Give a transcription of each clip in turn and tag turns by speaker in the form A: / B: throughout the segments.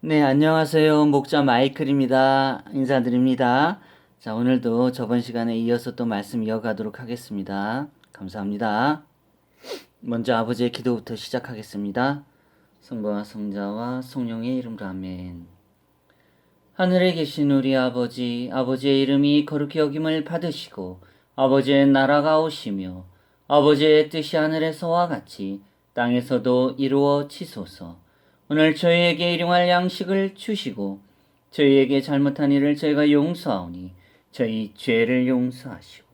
A: 네, 안녕하세요. 목자 마이클입니다. 인사드립니다. 자, 오늘도 저번 시간에 이어서 또 말씀 이어가도록 하겠습니다. 감사합니다. 먼저 아버지의 기도부터 시작하겠습니다. 성부와 성자와 성령의 이름으로 아멘. 하늘에 계신 우리 아버지, 아버지의 이름이 거룩히 여김을 받으시고 아버지의 나라가 오시며 아버지의 뜻이 하늘에서와 같이 땅에서도 이루어지소서. 오늘 저희에게 일용할 양식을 주시고 저희에게 잘못한 일을 저희가 용서하오니 저희 죄를 용서하시고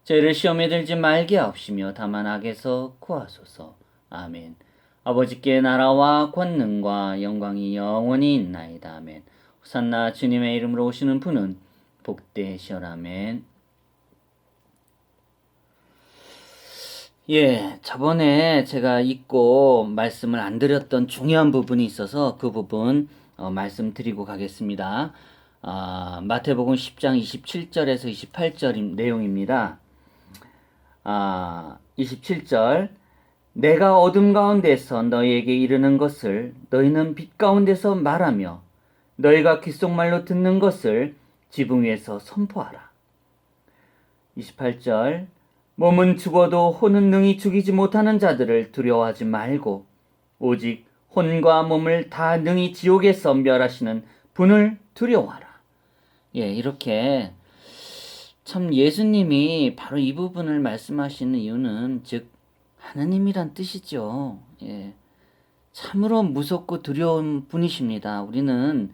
A: 저희를 시험에 들지 말게 하옵시며 다만 악에서 구하소서. 아멘. 아버지께 나라와 권능과 영광이 영원히 있나이다. 아멘. 호산나 주님의 이름으로 오시는 분은 복되시오라. 아멘. 예, 저번에 제가 잊고 말씀을 안 드렸던 중요한 부분이 있어서 그 부분 말씀드리고 가겠습니다. 마태복음 10장 27절에서 28절 내용입니다. 27절 내가 어둠 가운데서 너희에게 이르는 것을 너희는 빛 가운데서 말하며 너희가 귓속말로 듣는 것을 지붕 위에서 선포하라. 28절 몸은 죽어도 혼은 능히 죽이지 못하는 자들을 두려워하지 말고 오직 혼과 몸을 다 능히 지옥에서 멸하시는 분을 두려워하라. 예, 이렇게 참 예수님이 바로 이 부분을 말씀하시는 이유는 즉 하느님이란 뜻이죠. 예, 참으로 무섭고 두려운 분이십니다. 우리는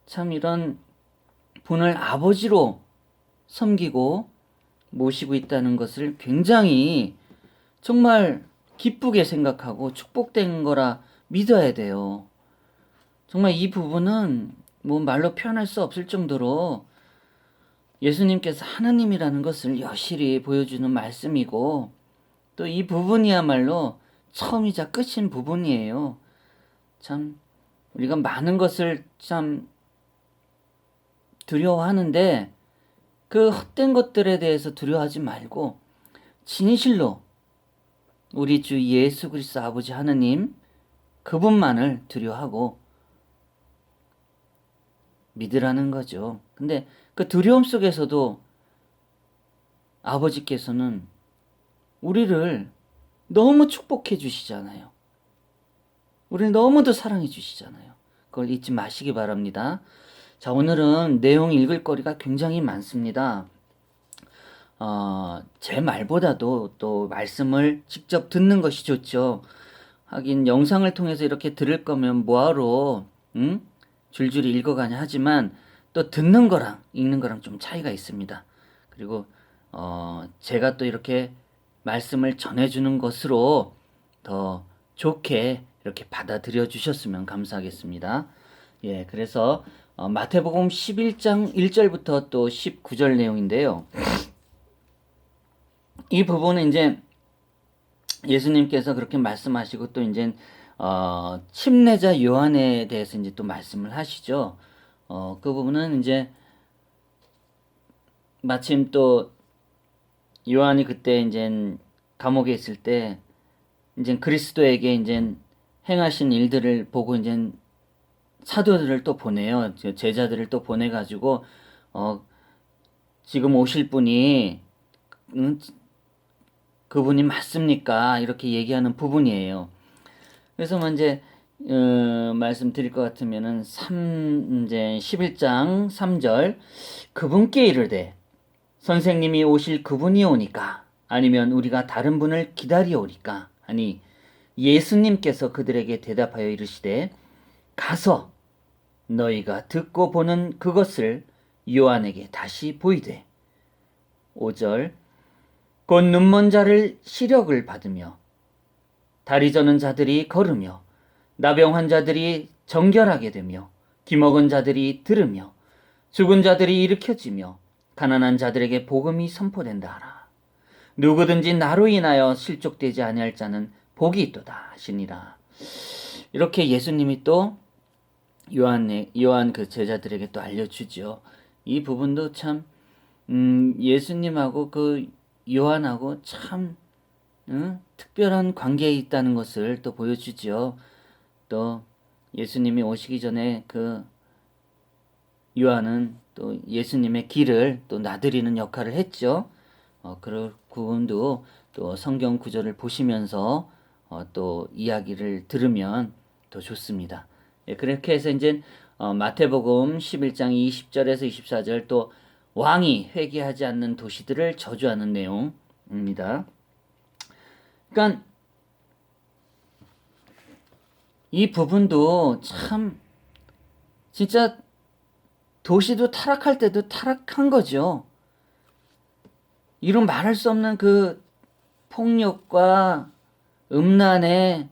A: 참 이런 분을 아버지로 섬기고 모시고 있다는 것을 굉장히 정말 기쁘게 생각하고 축복된 거라 믿어야 돼요. 정말 이 부분은 뭐 말로 표현할 수 없을 정도로 예수님께서 하나님이라는 것을 여실히 보여주는 말씀이고 또 이 부분이야말로 처음이자 끝인 부분이에요. 참 우리가 많은 것을 참 두려워하는데 그 헛된 것들에 대해서 두려워하지 말고 진실로 우리 주 예수 그리스도 아버지 하느님 그분만을 두려워하고 믿으라는 거죠. 근데 그 두려움 속에서도 아버지께서는 우리를 너무 축복해 주시잖아요. 우리를 너무도 사랑해 주시잖아요. 그걸 잊지 마시기 바랍니다. 자, 오늘은 내용 읽을 거리가 굉장히 많습니다. 제 말보다도 또 말씀을 직접 듣는 것이 좋죠. 하긴 영상을 통해서 이렇게 들을 거면 뭐하러 줄줄이 읽어가냐 하지만 또 듣는 거랑 읽는 거랑 좀 차이가 있습니다. 그리고 제가 또 이렇게 말씀을 전해주는 것으로 더 좋게 이렇게 받아들여 주셨으면 감사하겠습니다. 예, 그래서 마태복음 11장 1절부터 또 19절 내용인데요. 이 부분은 이제 예수님께서 그렇게 말씀하시고 또 이제 침례자 요한에 대해서 이제 또 말씀을 하시죠. 그 부분은 이제 마침 또 요한이 그때 이제 감옥에 있을 때 이제 그리스도에게 이제 행하신 일들을 보고 이제 사도들을 또 보내요. 제자들을 또 보내가지고 지금 오실 분이 그분이 맞습니까? 이렇게 얘기하는 부분이에요. 그래서 먼저 말씀드릴 것 같으면은 이제 11장 3절 그분께 이르되 선생님이 오실 그분이 오니까 아니면 우리가 다른 분을 기다리오리까 하니 예수님께서 그들에게 대답하여 이르시되 가서 너희가 듣고 보는 그것을 요한에게 다시 보이되 5절 곧 눈먼 자를 시력을 받으며 다리 저는 자들이 걸으며 나병 환자들이 정결하게 되며 기먹은 자들이 들으며 죽은 자들이 일으켜지며 가난한 자들에게 복음이 선포된다 하라. 누구든지 나로 인하여 실족되지 아니할 자는 복이 있도다 하시니라. 이렇게 예수님이 또 요한 그 제자들에게 또 알려주죠. 이 부분도 참 예수님하고 그 요한하고 참 특별한 관계에 있다는 것을 또 보여주죠. 또 예수님이 오시기 전에 그 요한은 또 예수님의 길을 또 나들이는 역할을 했죠. 그 부분도 또 성경 구절을 보시면서 또 이야기를 들으면 더 좋습니다. 예, 그렇게 해서 이제 마태복음 11장 20절에서 24절 또 왕이 회개하지 않는 도시들을 저주하는 내용입니다. 그러니까 이 부분도 참 진짜 도시도 타락할 때도 타락한 거죠. 이루 말할 수 없는 그 폭력과 음란의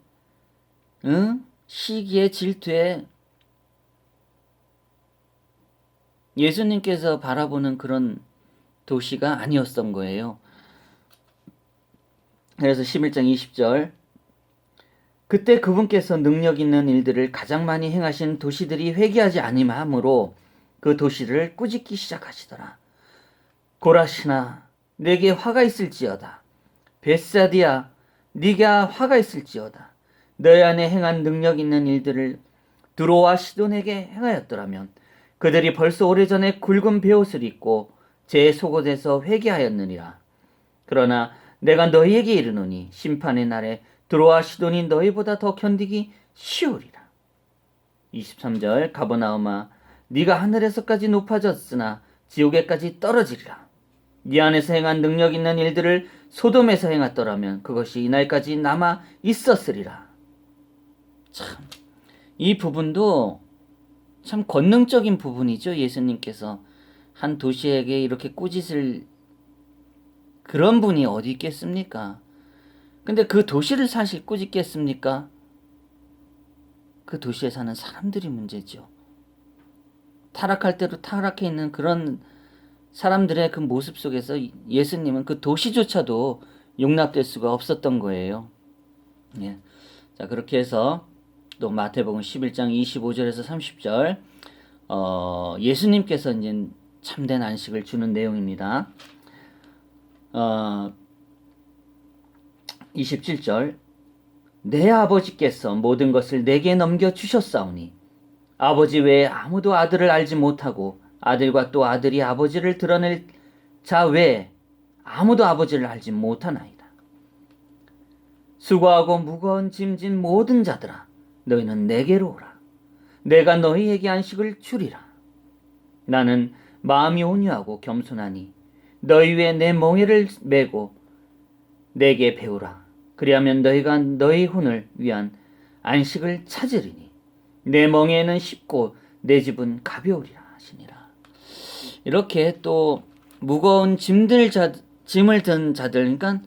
A: 시기의 질투에 예수님께서 바라보는 그런 도시가 아니었던 거예요. 그래서 11장 20절 그때 그분께서 능력 있는 일들을 가장 많이 행하신 도시들이 회개하지 아니하므로 그 도시를 꾸짖기 시작하시더라. 고라시나 내게 화가 있을지어다. 벳사디아 네가 화가 있을지어다. 너희 안에 행한 능력 있는 일들을 두로와 시돈에게 행하였더라면 그들이 벌써 오래전에 굵은 베옷을 입고 제 속옷에서 회개하였느니라. 그러나 내가 너희에게 이르노니 심판의 날에 두로와 시돈이 너희보다 더 견디기 쉬우리라. 23절 가버나움아 네가 하늘에서까지 높아졌으나 지옥에까지 떨어지리라. 네 안에서 행한 능력 있는 일들을 소돔에서 행했더라면 그것이 이날까지 남아 있었으리라. 참, 이 부분도 참 권능적인 부분이죠. 예수님께서 한 도시에게 이렇게 꾸짖을 그런 분이 어디 있겠습니까? 근데 그 도시를 사실 꾸짖겠습니까? 그 도시에 사는 사람들이 문제죠. 타락할 대로 타락해 있는 그런 사람들의 그 모습 속에서 예수님은 그 도시조차도 용납될 수가 없었던 거예요. 예. 자, 그렇게 해서 또 마태복음 11장 25절에서 30절 예수님께서 이제 참된 안식을 주는 내용입니다. 27절 내 아버지께서 모든 것을 내게 넘겨주셨사오니 아버지 외에 아무도 아들을 알지 못하고 아들과 또 아들이 아버지를 드러낼 자 외에 아무도 아버지를 알지 못하나이다. 수고하고 무거운 짐진 모든 자들아 너희는 내게로 오라. 내가 너희에게 안식을 주리라. 나는 마음이 온유하고 겸손하니 너희 위에 내 멍에를 메고 내게 배우라. 그리하면 너희가 너희 혼을 위한 안식을 찾으리니 내 멍에는 쉽고 내 집은 가벼우리라 하시니라. 이렇게 또 무거운 짐을 든 자들, 그러니까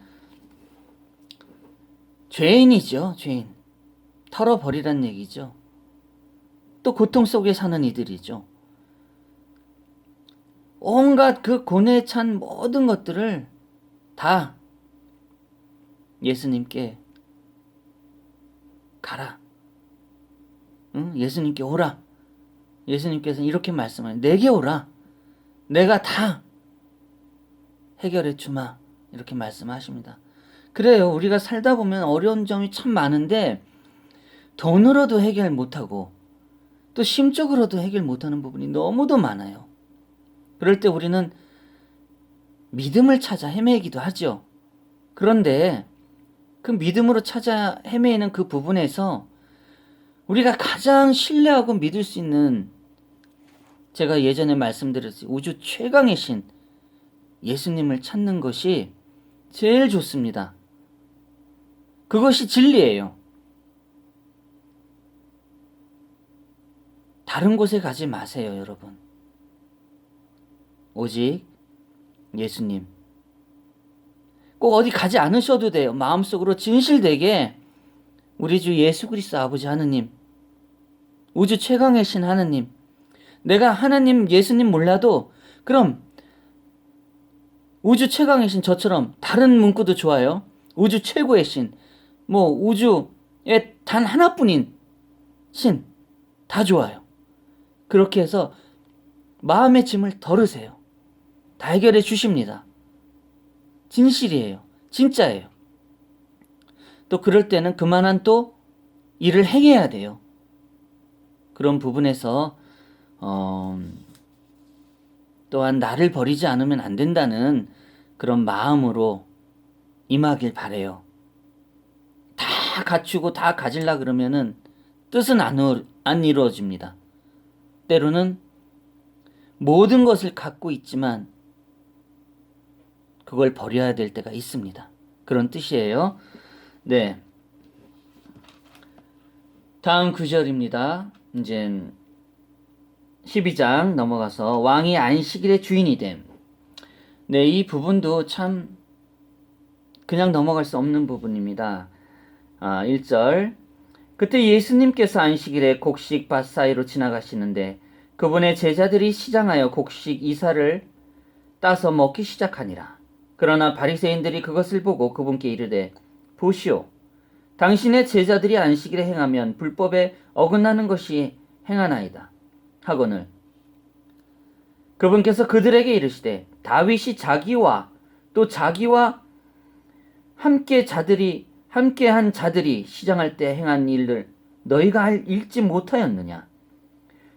A: 죄인이죠. 죄인. 털어버리란 얘기죠. 또 고통 속에 사는 이들이죠. 온갖 그 고뇌에 찬 모든 것들을 다 예수님께 가라. 응? 예수님께 오라. 예수님께서는 이렇게 말씀하세요. 내게 오라. 내가 다 해결해 주마. 이렇게 말씀하십니다. 그래요. 우리가 살다 보면 어려운 점이 참 많은데 돈으로도 해결 못하고 또 심적으로도 해결 못하는 부분이 너무도 많아요. 그럴 때 우리는 믿음을 찾아 헤매기도 하죠. 그런데 그 믿음으로 찾아 헤매는 그 부분에서 우리가 가장 신뢰하고 믿을 수 있는, 제가 예전에 말씀드렸어요. 우주 최강의 신 예수님을 찾는 것이 제일 좋습니다. 그것이 진리예요. 다른 곳에 가지 마세요, 여러분. 오직 예수님. 꼭 어디 가지 않으셔도 돼요. 마음속으로 진실되게 우리 주 예수 그리스도 아버지 하느님, 우주 최강의 신 하느님, 내가 하나님 예수님 몰라도 그럼 우주 최강의 신 저처럼 다른 문구도 좋아요. 우주 최고의 신, 뭐 우주에 단 하나뿐인 신 다 좋아요. 그렇게 해서 마음의 짐을 덜으세요. 다 해결해 주십니다. 진실이에요. 진짜예요. 또 그럴 때는 그만한 또 일을 행해야 돼요. 그런 부분에서 또한 나를 버리지 않으면 안 된다는 그런 마음으로 임하길 바래요. 다 갖추고 다 가질라 그러면은 뜻은 안 이루어집니다. 때로는 모든 것을 갖고 있지만 그걸 버려야 될 때가 있습니다. 그런 뜻이에요. 네. 다음 구절입니다. 이제 12장 넘어가서 왕이 안식일의 주인이 됨. 네, 이 부분도 참 그냥 넘어갈 수 없는 부분입니다. 1절. 그때 예수님께서 안식일에 곡식 밭 사이로 지나가시는데 그분의 제자들이 시장하여 곡식 이사를 따서 먹기 시작하니라. 그러나 바리새인들이 그것을 보고 그분께 이르되 보시오, 당신의 제자들이 안식일에 행하면 불법에 어긋나는 것이 행하나이다 하거늘 그분께서 그들에게 이르시되 다윗이 자기와 또 자기와 함께한 자들이 시장할 때 행한 일을 너희가 읽지 못하였느냐?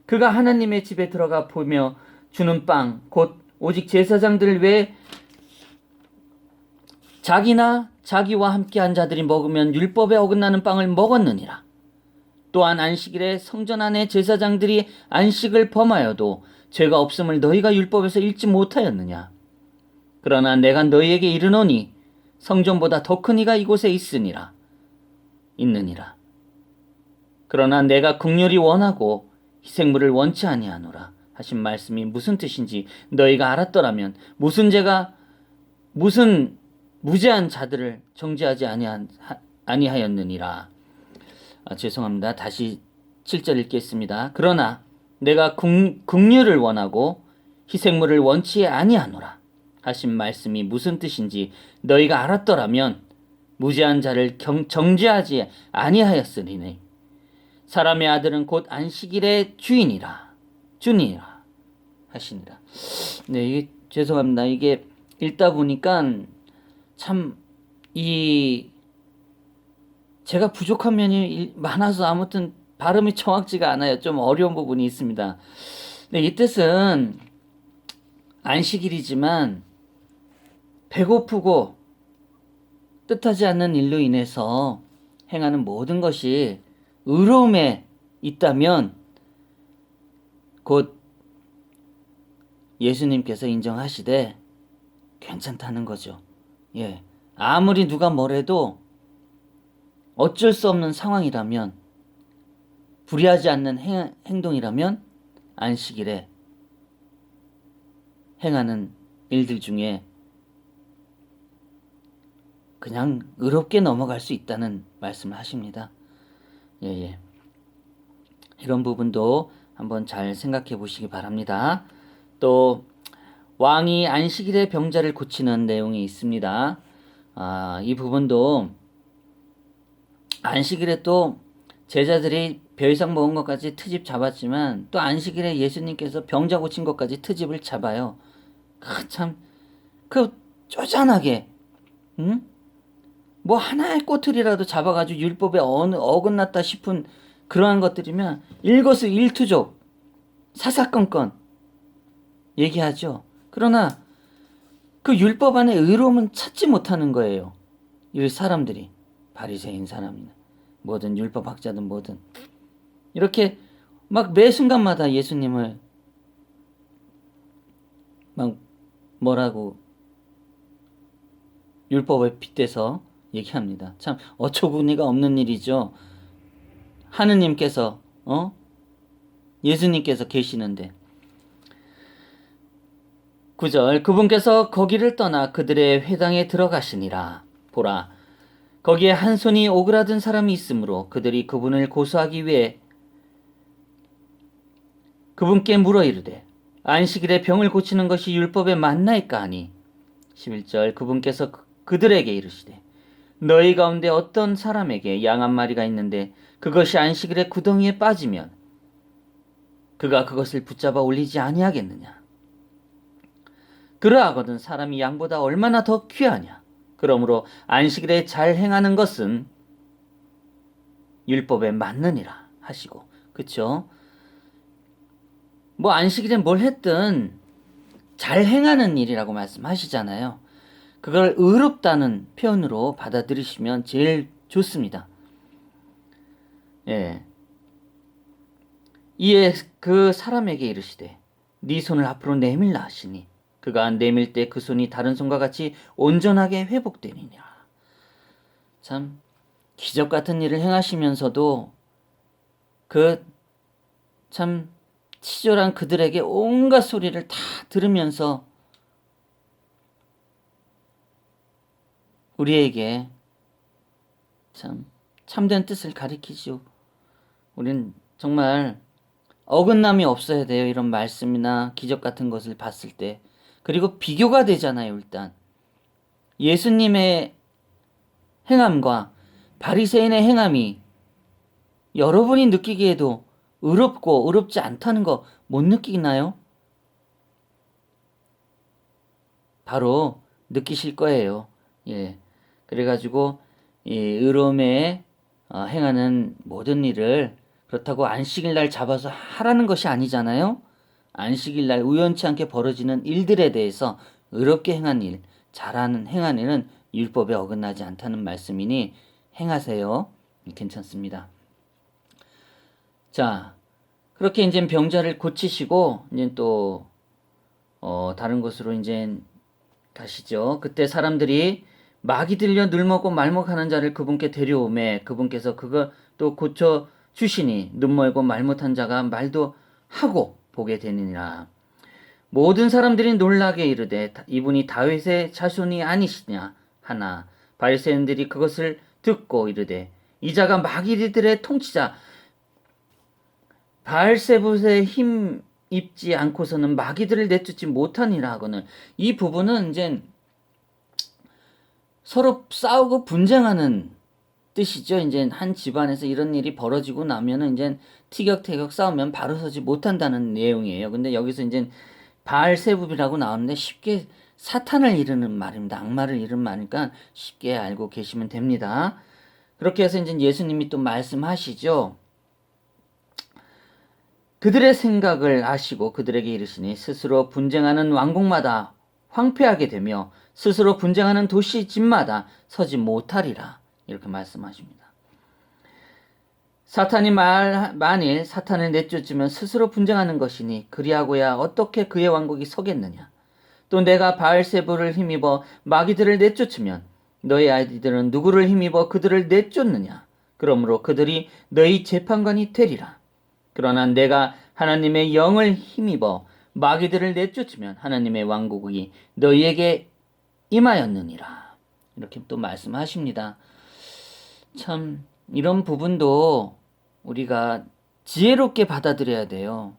A: 그가 하나님의 집에 들어가 보며 주는 빵 곧 오직 제사장들 외에 자기나 자기와 함께한 자들이 먹으면 율법에 어긋나는 빵을 먹었느니라. 또한 안식일에 성전 안에 제사장들이 안식을 범하여도 죄가 없음을 너희가 율법에서 읽지 못하였느냐? 그러나 내가 너희에게 이르노니 성전보다 더 큰 이가 이곳에 있느니라. 그러나 내가 긍휼이 원하고 희생물을 원치 아니하노라 하신 말씀이 무슨 뜻인지 너희가 알았더라면 무슨 무죄한 자들을 정죄하지 아니하였느니라. 죄송합니다. 다시 7절 읽겠습니다. 그러나 내가 긍휼을 원하고 희생물을 원치 아니하노라 하신 말씀이 무슨 뜻인지 너희가 알았더라면 무죄한 자를 정죄하지 아니하였으리니 사람의 아들은 곧 안식일의 주니라 하시니라. 네, 이게 죄송합니다. 이게 읽다 보니까 참 제가 부족한 면이 많아서 아무튼 발음이 정확지가 않아요. 좀 어려운 부분이 있습니다. 네, 이 뜻은 안식일이지만 배고프고 뜻하지 않는 일로 인해서 행하는 모든 것이 의로움에 있다면 곧 예수님께서 인정하시되 괜찮다는 거죠. 예. 아무리 누가 뭐래도 어쩔 수 없는 상황이라면, 불의하지 않는 행동이라면 안식일에 행하는 일들 중에 그냥 의롭게 넘어갈 수 있다는 말씀을 하십니다. 예. 이런 부분도 한번 잘 생각해 보시기 바랍니다. 또 왕이 안식일에 병자를 고치는 내용이 있습니다. 이 부분도 안식일에 또 제자들이 벼 이상 먹은 것까지 트집 잡았지만 또 안식일에 예수님께서 병자 고친 것까지 트집을 잡아요. 참 쪼잔하게 뭐 하나의 꼬투리라도 잡아가지고 율법에 어긋났다 싶은 그러한 것들이면 일거수일투족 사사건건 얘기하죠. 그러나 그 율법 안에 의로움은 찾지 못하는 거예요. 이 사람들이 바리새인 사람이나 뭐든 율법학자든 뭐든 이렇게 막 매 순간마다 예수님을 막 뭐라고 율법에 빗대서 얘기합니다. 참 어처구니가 없는 일이죠. 하느님께서 예수님께서 계시는데 9절 그분께서 거기를 떠나 그들의 회당에 들어가시니라. 보라 거기에 한 손이 오그라든 사람이 있으므로 그들이 그분을 고소하기 위해 그분께 물어 이르되 안식일에 병을 고치는 것이 율법에 맞나이까 하니 11절 그분께서 그들에게 이르시되 너희 가운데 어떤 사람에게 양 한 마리가 있는데 그것이 안식일에 구덩이에 빠지면 그가 그것을 붙잡아 올리지 아니하겠느냐. 그러하거든 사람이 양보다 얼마나 더 귀하냐. 그러므로 안식일에 잘 행하는 것은 율법에 맞느니라 하시고, 그쵸? 뭐 안식일에 뭘 했든 잘 행하는 일이라고 말씀하시잖아요. 그걸 의롭다는 표현으로 받아들이시면 제일 좋습니다. 예. 이에 그 사람에게 이르시되 네 손을 앞으로 내밀라 하시니 그가 내밀 때 그 손이 다른 손과 같이 온전하게 회복되니라. 참 기적 같은 일을 행하시면서도 그 참 치졸한 그들에게 온갖 소리를 다 들으면서 우리에게 참 참된 뜻을 가리키죠. 우린 정말 어긋남이 없어야 돼요. 이런 말씀이나 기적 같은 것을 봤을 때. 그리고 비교가 되잖아요. 일단 예수님의 행함과 바리새인의 행함이 여러분이 느끼기에도 의롭고 의롭지 않다는 거 못 느끼나요? 바로 느끼실 거예요. 예. 그래가지고 이 의로움에 행하는 모든 일을 그렇다고 안식일 날 잡아서 하라는 것이 아니잖아요. 안식일 날 우연치 않게 벌어지는 일들에 대해서 의롭게 행한 일, 행한 일은 율법에 어긋나지 않다는 말씀이니 행하세요. 괜찮습니다. 자, 그렇게 이제 병자를 고치시고 이제 또 다른 곳으로 이제 가시죠. 그때 사람들이 마귀 들려 눈먹고 말먹하는 자를 그분께 데려오매 그분께서 그거 또 고쳐 주시니 눈멀고 말 못한 자가 말도 하고 보게 되느니라. 모든 사람들이 놀라게 이르되 이분이 다윗의 자손이 아니시냐 하나 바리새인들이 그것을 듣고 이르되 이 자가 마귀들의 통치자 바알세불에 힘 입지 않고서는 마귀들을 내쫓지 못하니라 하거늘. 이 부분은 이제 서로 싸우고 분쟁하는 뜻이죠. 이제 한 집안에서 이런 일이 벌어지고 나면은 이제 티격태격 싸우면 바로 서지 못한다는 내용이에요. 근데 여기서 이제 바알세불이라고 나오는데 쉽게 사탄을 이르는 말입니다. 악마를 이르는 말이니까 쉽게 알고 계시면 됩니다. 그렇게 해서 이제 예수님이 또 말씀하시죠. 그들의 생각을 아시고 그들에게 이르시니 스스로 분쟁하는 왕국마다 황폐하게 되며 스스로 분쟁하는 도시 집마다 서지 못하리라. 이렇게 말씀하십니다. 사탄이 만일 사탄을 내쫓으면 스스로 분쟁하는 것이니 그리하고야 어떻게 그의 왕국이 서겠느냐. 또 내가 바알세불을 힘입어 마귀들을 내쫓으면 너희 아이들은 누구를 힘입어 그들을 내쫓느냐. 그러므로 그들이 너희 재판관이 되리라. 그러나 내가 하나님의 영을 힘입어 마귀들을 내쫓으면 하나님의 왕국이 너희에게 임하였느니라. 이렇게 또 말씀하십니다. 참 이런 부분도 우리가 지혜롭게 받아들여야 돼요.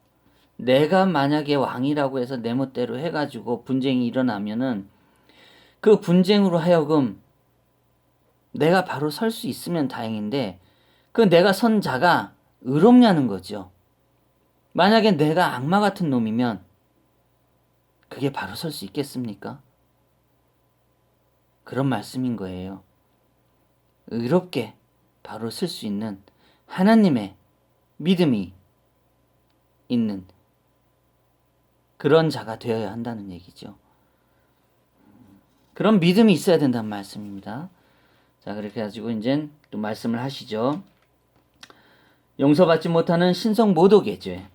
A: 내가 만약에 왕이라고 해서 내 멋대로 해가지고 분쟁이 일어나면은 그 분쟁으로 하여금 내가 바로 설 수 있으면 다행인데 그 내가 선 자가 의롭냐는 거죠. 만약에 내가 악마 같은 놈이면 그게 바로 설 수 있겠습니까? 그런 말씀인 거예요. 의롭게 바로 쓸 수 있는 하나님의 믿음이 있는 그런 자가 되어야 한다는 얘기죠. 그런 믿음이 있어야 된다는 말씀입니다. 자, 그렇게 가지고 이제 또 말씀을 하시죠. 용서받지 못하는 신성 모독의 죄.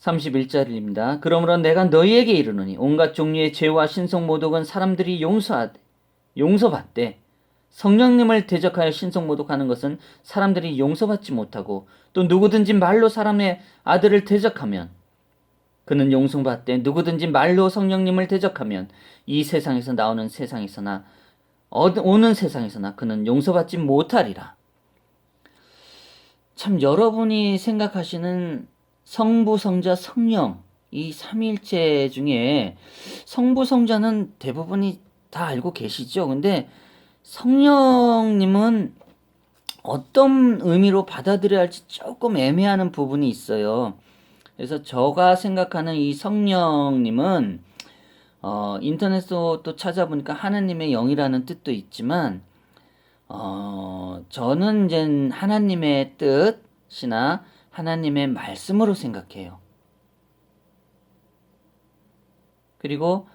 A: 31절입니다. 그러므로 내가 너희에게 이르노니 온갖 종류의 죄와 신성 모독은 사람들이 용서받되 성령님을 대적하여 신성 모독하는 것은 사람들이 용서받지 못하고 또 누구든지 말로 사람의 아들을 대적하면 그는 용서받되 누구든지 말로 성령님을 대적하면 이 세상에서 나오는 세상에서나 오는 세상에서나 그는 용서받지 못하리라. 참 여러분이 생각하시는 성부, 성자, 성령 이 삼위일체 중에 성부, 성자는 대부분이 다 알고 계시죠. 근데 성령님은 어떤 의미로 받아들여야 할지 조금 애매하는 부분이 있어요. 그래서 제가 생각하는 이 성령님은 인터넷으로 또 찾아보니까 하나님의 영이라는 뜻도 있지만 저는 이제 하나님의 뜻이나 하나님의 말씀으로 생각해요. 그리고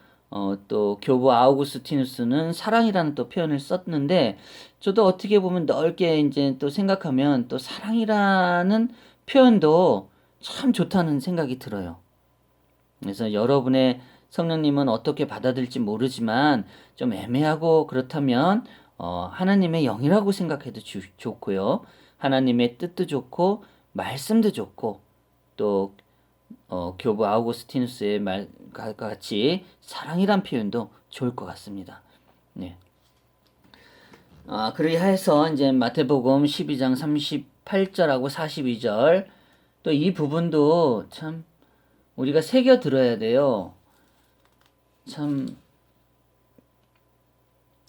A: 또 교부 아우구스티누스는 사랑이라는 또 표현을 썼는데 저도 어떻게 보면 넓게 이제 또 생각하면 또 사랑이라는 표현도 참 좋다는 생각이 들어요. 그래서 여러분의 성령님은 어떻게 받아들일지 모르지만 좀 애매하고 그렇다면 하나님의 영이라고 생각해도 좋고요. 하나님의 뜻도 좋고 말씀도 좋고 또 교부 아우구스티누스의 말과 같이 사랑이란 표현도 좋을 것 같습니다. 네. 그리하여서 이제 마태복음 12장 38절하고 42절 또 이 부분도 참 우리가 새겨 들어야 돼요. 참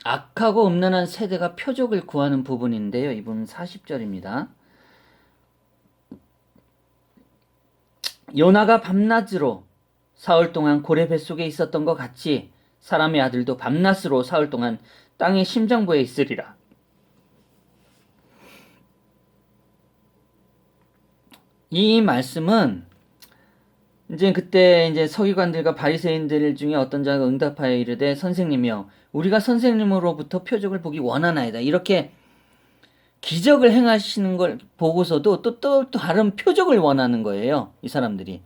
A: 악하고 음란한 세대가 표적을 구하는 부분인데요. 이 부분 40절입니다. 요나가 밤낮으로 사흘 동안 고래 뱃속에 있었던 것 같이 사람의 아들도 밤낮으로 사흘 동안 땅의 심장부에 있으리라. 이 말씀은 이제 그때 이제 서기관들과 바리새인들 중에 어떤 자가 응답하여 이르되 선생님이여 우리가 선생님으로부터 표적을 보기 원하나이다. 이렇게 기적을 행하시는 걸 보고서도 또 다른 표적을 원하는 거예요. 이 사람들이.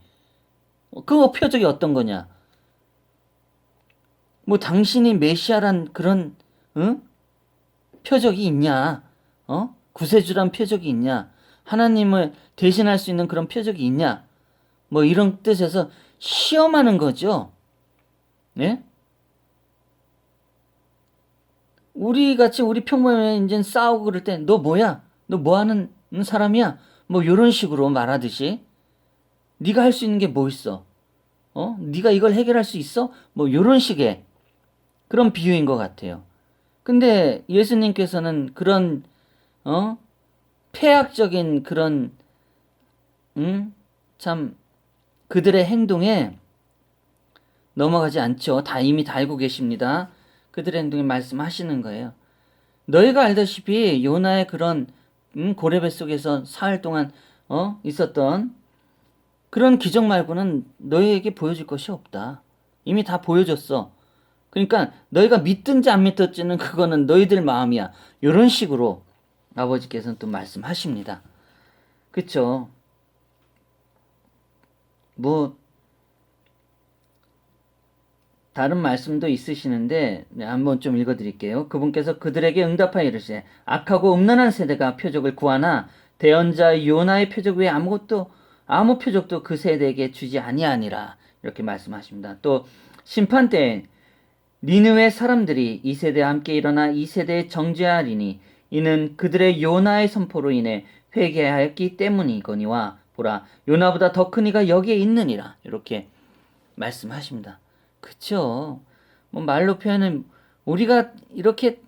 A: 그 표적이 어떤 거냐? 뭐 당신이 메시아란 그런 표적이 있냐? 구세주란 표적이 있냐? 하나님을 대신할 수 있는 그런 표적이 있냐? 뭐 이런 뜻에서 시험하는 거죠. 네? 우리 같이 우리 평범에 이제 싸우고 그럴 때 너 뭐야? 너 뭐 하는 사람이야? 뭐 이런 식으로 말하듯이 네가 할 수 있는 게 뭐 있어? 네가 이걸 해결할 수 있어? 뭐 이런 식의 그런 비유인 것 같아요. 근데 예수님께서는 그런 폐악적인 그런 참 그들의 행동에 넘어가지 않죠. 다 이미 다 알고 계십니다. 그들의 행동에 말씀하시는 거예요. 너희가 알다시피 요나의 그런 고래 뱃속에서 사흘 동안 있었던 그런 기적 말고는 너희에게 보여줄 것이 없다. 이미 다 보여줬어. 그러니까 너희가 믿든지 안 믿든지는 그거는 너희들 마음이야. 이런 식으로 아버지께서는 또 말씀하십니다. 그쵸? 뭐 다른 말씀도 있으시는데 한번 좀 읽어드릴게요. 그분께서 그들에게 응답하여 이르시되 악하고 음란한 세대가 표적을 구하나 대언자 요나의 표적 외에 아무 표적도 그 세대에게 주지 아니하니라 이렇게 말씀하십니다. 또 심판 때 니느웨 사람들이 이 세대와 함께 일어나 이 세대에 정죄하리니 이는 그들의 요나의 선포로 인해 회개하였기 때문이거니와 보라 요나보다 더 큰 이가 여기에 있느니라 이렇게 말씀하십니다. 그쵸? 뭐 말로 표현은 우리가 이렇게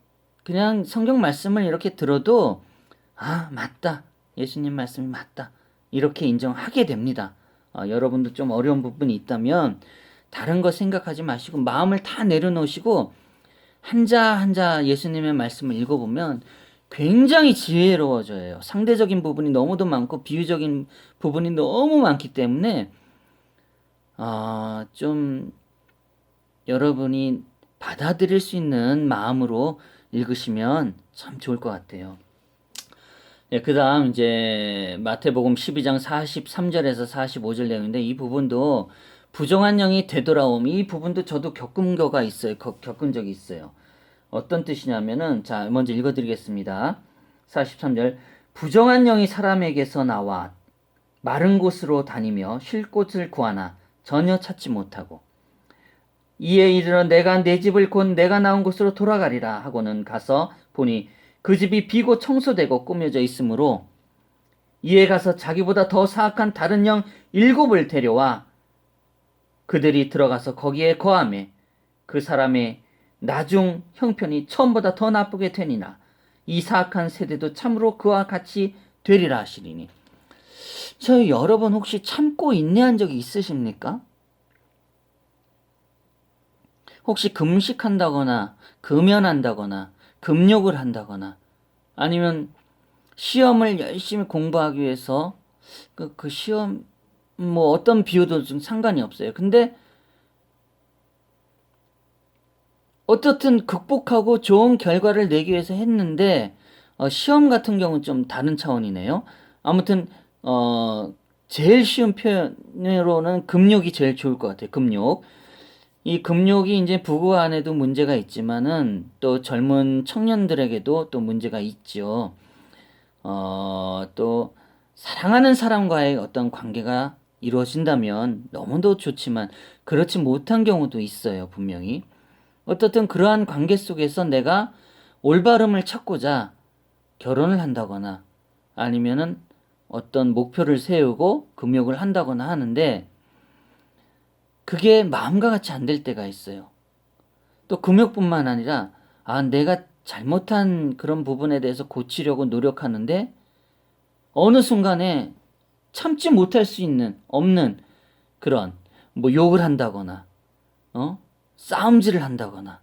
A: 그냥 성경 말씀을 이렇게 들어도 맞다. 예수님 말씀이 맞다. 이렇게 인정하게 됩니다. 여러분도 좀 어려운 부분이 있다면 다른 거 생각하지 마시고 마음을 다 내려놓으시고 한자 예수님의 말씀을 읽어보면 굉장히 지혜로워져요. 상대적인 부분이 너무도 많고 비유적인 부분이 너무 많기 때문에 좀 여러분이 받아들일 수 있는 마음으로 읽으시면 참 좋을 것 같아요. 네, 그 다음 이제 마태복음 12장 43절에서 45절 내용인데 이 부분도 부정한 영이 되돌아옴 이 부분도 저도 겪은 거가 있어요. 겪은 적이 있어요. 어떤 뜻이냐면은 자 먼저 읽어드리겠습니다. 43절 부정한 영이 사람에게서 나와 마른 곳으로 다니며 쉴 곳을 구하나 전혀 찾지 못하고 이에 이르러 내가 내 집을 곧 내가 나온 곳으로 돌아가리라 하고는 가서 보니 그 집이 비고 청소되고 꾸며져 있으므로 이에 가서 자기보다 더 사악한 다른 영 7을 데려와 그들이 들어가서 거기에 거하매 그 사람의 나중 형편이 처음보다 더 나쁘게 되니라 이 사악한 세대도 참으로 그와 같이 되리라 하시리니 저희 여러분 혹시 참고 인내한 적이 있으십니까? 혹시 금식한다거나 금연한다거나 금욕을 한다거나 아니면 시험을 열심히 공부하기 위해서 그 시험 뭐 어떤 비유도 좀 상관이 없어요. 근데 어떻든 극복하고 좋은 결과를 내기 위해서 했는데 시험 같은 경우는 좀 다른 차원이네요. 아무튼 제일 쉬운 표현으로는 금욕이 제일 좋을 것 같아요. 금욕. 이 금욕이 이제 부부 안에도 문제가 있지만은 또 젊은 청년들에게도 또 문제가 있죠. 또 사랑하는 사람과의 어떤 관계가 이루어진다면 너무도 좋지만 그렇지 못한 경우도 있어요, 분명히. 어떻든 그러한 관계 속에서 내가 올바름을 찾고자 결혼을 한다거나 아니면은 어떤 목표를 세우고 금욕을 한다거나 하는데 그게 마음과 같이 안 될 때가 있어요. 또 금욕뿐만 아니라 내가 잘못한 그런 부분에 대해서 고치려고 노력하는데 어느 순간에 참지 못할 수 있는 없는 그런 뭐 욕을 한다거나 싸움질을 한다거나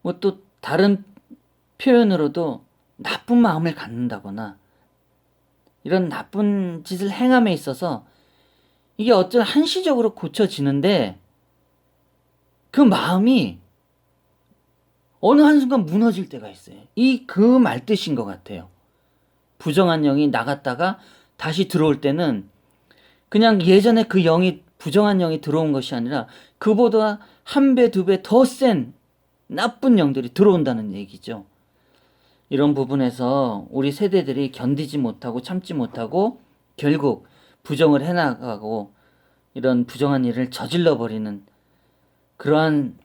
A: 뭐 또 다른 표현으로도 나쁜 마음을 갖는다거나 이런 나쁜 짓을 행함에 있어서 이게 어쩌면 한시적으로 고쳐지는데 그 마음이 어느 한순간 무너질 때가 있어요. 그 말 뜻인 것 같아요. 부정한 영이 나갔다가 다시 들어올 때는 그냥 예전에 그 영이 부정한 영이 들어온 것이 아니라 그보다 한 배, 두 배 더 센 나쁜 영들이 들어온다는 얘기죠. 이런 부분에서 우리 세대들이 견디지 못하고 참지 못하고 결국 부정을 해나가고 이런 부정한 일을 저질러 버리는 그러한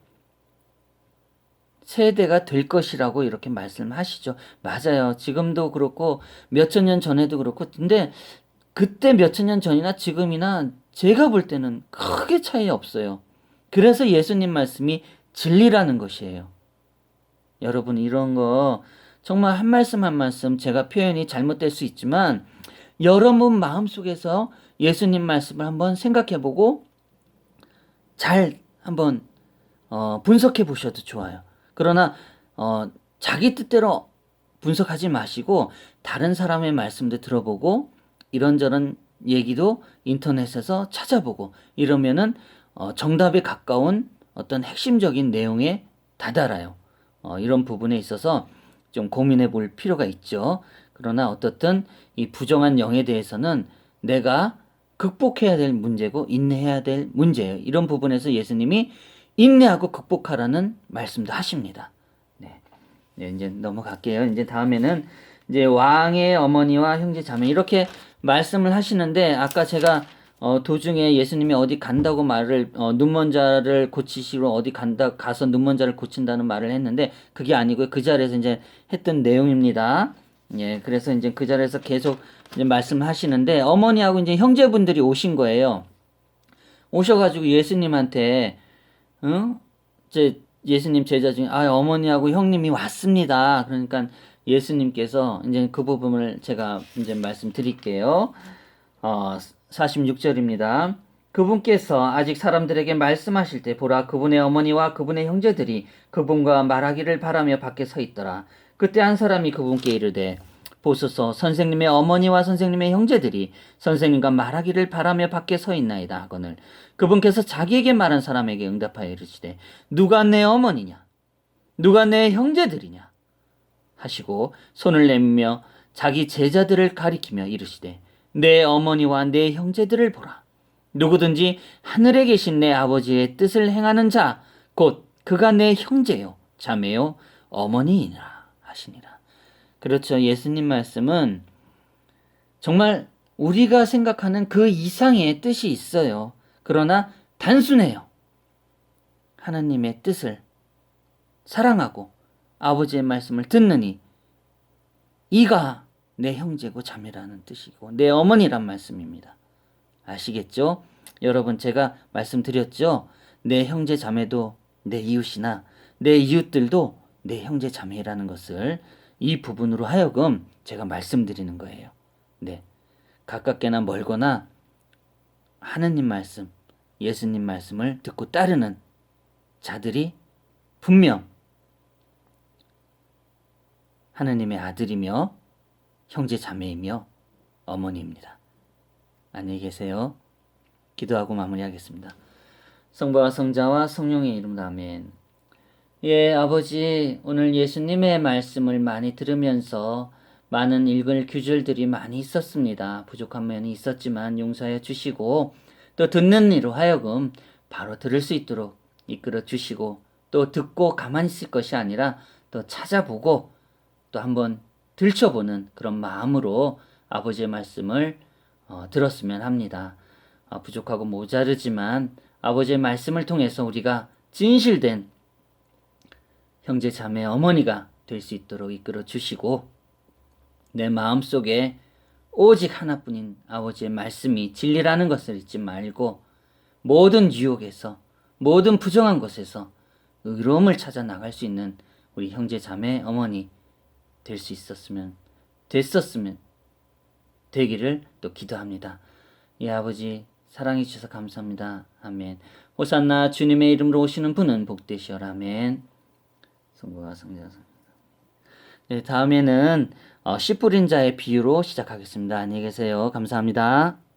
A: 세대가 될 것이라고 이렇게 말씀하시죠. 맞아요. 지금도 그렇고 몇천 년 전에도 그렇고 근데 그때 몇천 년 전이나 지금이나 제가 볼 때는 크게 차이 없어요. 그래서 예수님 말씀이 진리라는 것이에요. 여러분 이런 거 정말 한 말씀 한 말씀 제가 표현이 잘못될 수 있지만 여러분 마음속에서 예수님 말씀을 한번 생각해보고 잘 한번 분석해 보셔도 좋아요. 그러나 자기 뜻대로 분석하지 마시고 다른 사람의 말씀도 들어보고 이런저런 얘기도 인터넷에서 찾아보고 이러면은 정답에 가까운 어떤 핵심적인 내용에 다다라요. 이런 부분에 있어서 좀 고민해 볼 필요가 있죠. 그러나 어떻든 이 부정한 영에 대해서는 내가 극복해야 될 문제고 인내해야 될 문제예요. 이런 부분에서 예수님이 인내하고 극복하라는 말씀도 하십니다. 네. 네, 이제 넘어갈게요. 이제 다음에는 이제 왕의 어머니와 형제 자매 이렇게 말씀을 하시는데 아까 제가 도중에 예수님이 어디 간다고 말을 눈먼 자를 고치시러 어디 가서 눈먼 자를 고친다는 말을 했는데 그게 아니고요. 그 자리에서 이제 했던 내용입니다. 예, 그래서 이제 그 자리에서 계속 이제 말씀하시는데 어머니하고 이제 형제분들이 오신 거예요. 오셔가지고 예수님한테 이제 예수님 제자 중에 어머니하고 형님이 왔습니다. 그러니까 예수님께서 이제 그 부분을 제가 이제 말씀드릴게요. 46절입니다. 그분께서 아직 사람들에게 말씀하실 때 보라 그분의 어머니와 그분의 형제들이 그분과 말하기를 바라며 밖에 서 있더라. 그때 한 사람이 그분께 이르되 보소서 선생님의 어머니와 선생님의 형제들이 선생님과 말하기를 바라며 밖에 서 있나이다 하거늘 그분께서 자기에게 말한 사람에게 응답하여 이르시되 누가 내 어머니냐 누가 내 형제들이냐 하시고 손을 내밀며 자기 제자들을 가리키며 이르시되 내 어머니와 내 형제들을 보라. 누구든지 하늘에 계신 내 아버지의 뜻을 행하는 자 곧 그가 내 형제요 자매요 어머니이니라 하시니라. 그렇죠. 예수님 말씀은 정말 우리가 생각하는 그 이상의 뜻이 있어요. 그러나 단순해요. 하나님의 뜻을 사랑하고 아버지의 말씀을 듣느니 이가 내 형제고 자매라는 뜻이고 내 어머니란 말씀입니다. 아시겠죠? 여러분 제가 말씀드렸죠? 내 형제 자매도 내 이웃이나 내 이웃들도 내 형제 자매라는 것을 이 부분으로 하여금 제가 말씀드리는 거예요. 네. 가깝게나 멀거나 하느님 말씀, 예수님 말씀을 듣고 따르는 자들이 분명 하느님의 아들이며 형제 자매이며 어머니입니다. 안녕히 계세요. 기도하고 마무리하겠습니다. 성부와 성자와 성령의 이름으로 아멘. 예, 아버지, 오늘 예수님의 말씀을 많이 들으면서 많은 읽을 규절들이 많이 있었습니다. 부족한 면이 있었지만 용서해 주시고 또 듣는 이로 하여금 바로 들을 수 있도록 이끌어 주시고 또 듣고 가만히 있을 것이 아니라 또 찾아보고 또 한번 들춰보는 그런 마음으로 아버지의 말씀을 들었으면 합니다. 부족하고 모자르지만 아버지의 말씀을 통해서 우리가 진실된 형제 자매 어머니가 될 수 있도록 이끌어 주시고 내 마음속에 오직 하나뿐인 아버지의 말씀이 진리라는 것을 잊지 말고 모든 유혹에서 모든 부정한 것에서 의로움을 찾아 나갈 수 있는 우리 형제 자매 어머니 될 수 됐었으면 되기를 또 기도합니다. 예, 아버지 사랑해 주셔서 감사합니다. 아멘. 호산나 주님의 이름으로 오시는 분은 복되시오라. 아멘. 성부와 성자. 네, 다음에는 씨 뿌린 자의 비유로 시작하겠습니다. 안녕히 계세요. 감사합니다.